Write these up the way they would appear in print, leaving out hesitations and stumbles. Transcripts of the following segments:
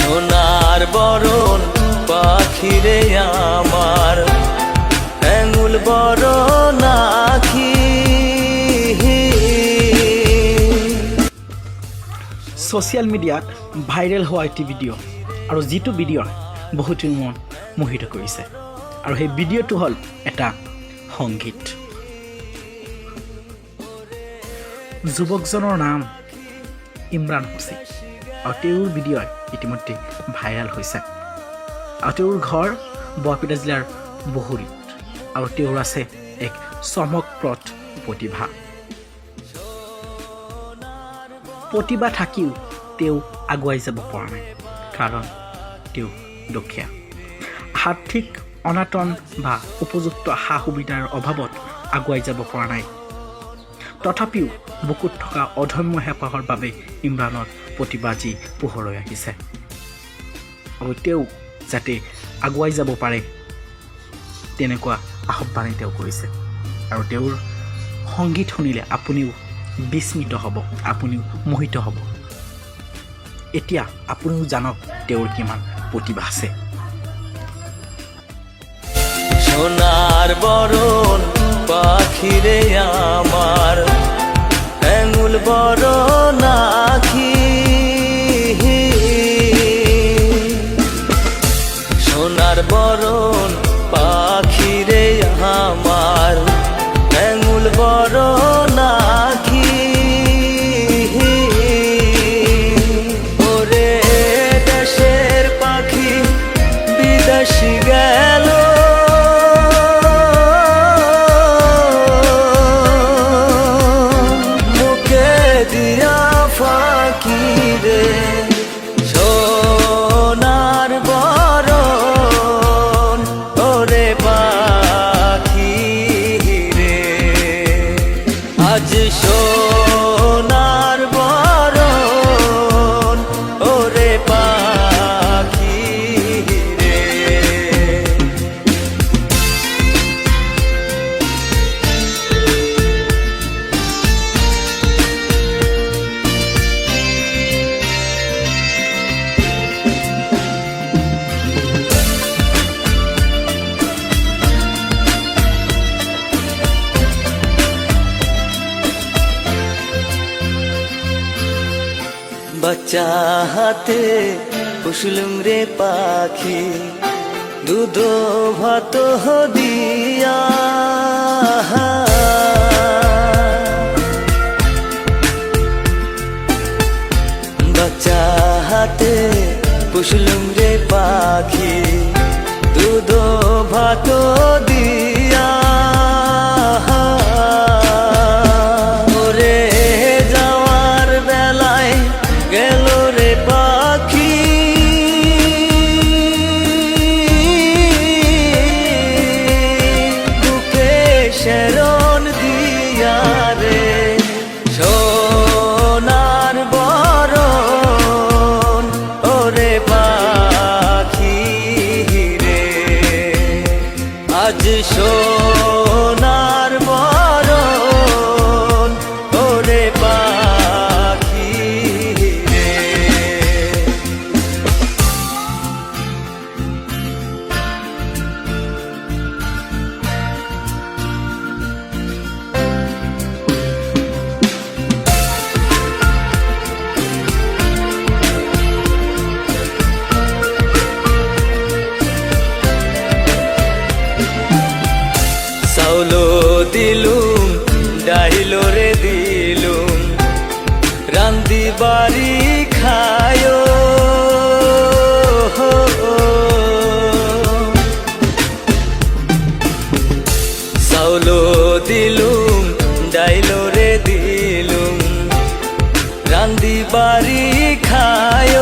সোনার বরণ পাখিরে আমার আঙুল বড় নাকি। ছ'চিয়েল মিডিয়াত ভাইৰেল হোৱা এটি ভিডিঅ' আৰু যিটো ভিডিঅ'ই বহুতো মন মোহিত কৰিছে আৰু সেই ভিডিঅ'টো হ'ল এটা সংগীত। যুৱকজনৰ নাম ইমৰাণ হুছেইন আৰু তেওঁৰ ভিডিঅ'ই ইতিমধ্যে ভাইৰেল হৈছে আৰু তেওঁৰ ঘৰ বৰপেটা জিলাৰ বহুৰিত আৰু তেওঁৰ আছে এক চমকপ্ৰদ প্ৰতিভা থাকিও তেওঁ আগুৱাই যাব পৰা নাই, কাৰণ তেওঁ দুখীয়া। আৰ্থিক অনাটন বা উপযুক্ত সা সুবিধাৰ অভাৱত আগুৱাই যাব পৰা নাই। তথাপিও বুকুত থকা অধম্য হেঁপাহৰ বাবে ইমৰাণৰ প্ৰতিভা যি পোহৰলৈ আহিছে আৰু তেওঁ যাতে আগুৱাই যাব পাৰে তেনেকুৱা আহ্বানেই তেওঁ কৰিছে। আৰু তেওঁৰ সংগীত শুনিলে আপুনিও বিস্মিত হ'ব, আপুনিও মোহিত হ'ব। এতিয়া আপুনিও জানক তেওঁৰ কিমান প্ৰতিভা আছে। সোনার বরণ পাখিরে আমার আঙুল বড় নাকি। সোনার বরণ পাখিরে আমার আঙুল বড় নাকি। ওরে দেশের পাখি বিদেশি গেল, মুখে দিয়া ফাঁকি রে। সোনার বরণ ওরে পাখি রে, আজ সোনার বরণ ওরে পাখি রে। বাচ্চা হাতে পুষলুম রে পাখি দুধ ভাত দিয়া। বাচ্চা হাতে পুষলুম রে পাখি দুধ ভাত দিয়া। ওরে যাওয়ার বেলায় গেল রে পাখি, বুকে শরণ দিয়া রে। সোনার বরণ ওরে পাখি রে, আজ সোনার বরণ ওরে পাখি রে। চাউলো দিলুম ডাইলো রে দিলুম রান্দি বাড়ি খায়। চাউলো দিলুম ডাইলো রে দিলুম রান্দি বাড়ি খায়।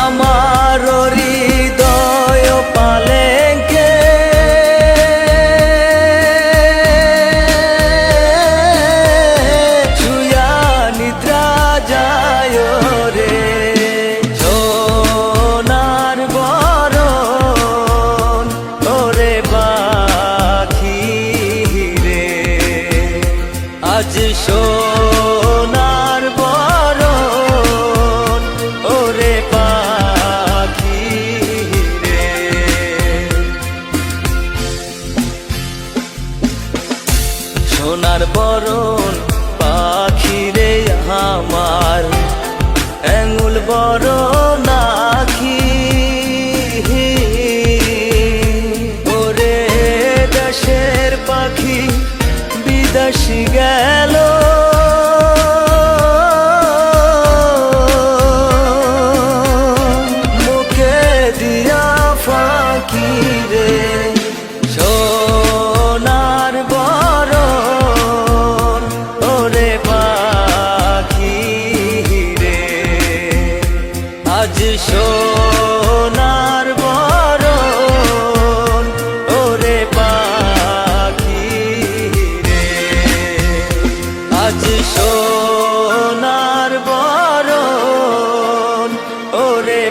আমার হৃদয় পালেঙ্কে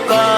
পা